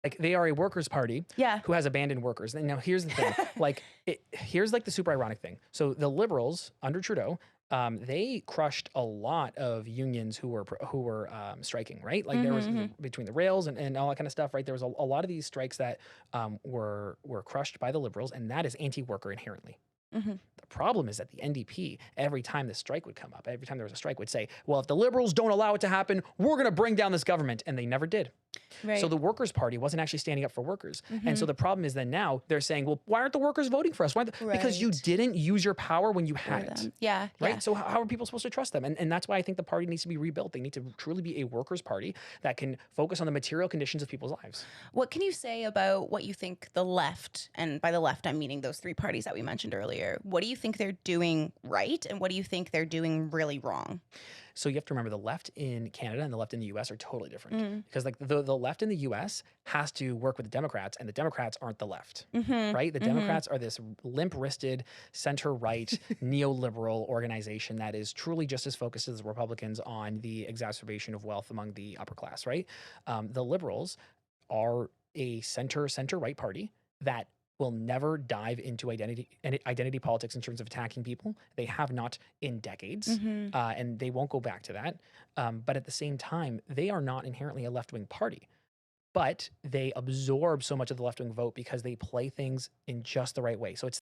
Like they are a workers' party Yeah. who has abandoned workers. And now here's the thing, here's like the super ironic thing. So the Liberals under Trudeau, they crushed a lot of unions who were striking, right? Like there was between the rails and all that kind of stuff, right? There was a lot of these strikes that were crushed by the Liberals, and that is anti-worker inherently. The problem is that the NDP, every time this strike would come up, every time there was a strike, would say, well, if the Liberals don't allow it to happen, we're going to bring down this government. And they never did. Right. So the Workers' Party wasn't actually standing up for workers. And so the problem is that now they're saying, well, why aren't the workers voting for us? Because you didn't use your power when you had it. Yeah. Right? Yeah. So how are people supposed to trust them? And that's why I think the party needs to be rebuilt. They need to truly be a workers' party that can focus on the material conditions of people's lives. What can you say about what you think the left, and by the left I'm meaning those three parties that we mentioned earlier, what do you think they're doing right and what do you think they're doing really wrong? So you have to remember the left in Canada and the left in the US are totally different. Because like the left in the US has to work with the Democrats, and the Democrats aren't the left, right? The Democrats are this limp-wristed, center-right, neoliberal organization that is truly just as focused as the Republicans on the exacerbation of wealth among the upper class, right? The Liberals are a center-right party that will never dive into identity politics in terms of attacking people. They have not in decades, and they won't go back to that. But at the same time, they are not inherently a left-wing party. But they absorb so much of the left-wing vote because they play things in just the right way. So it's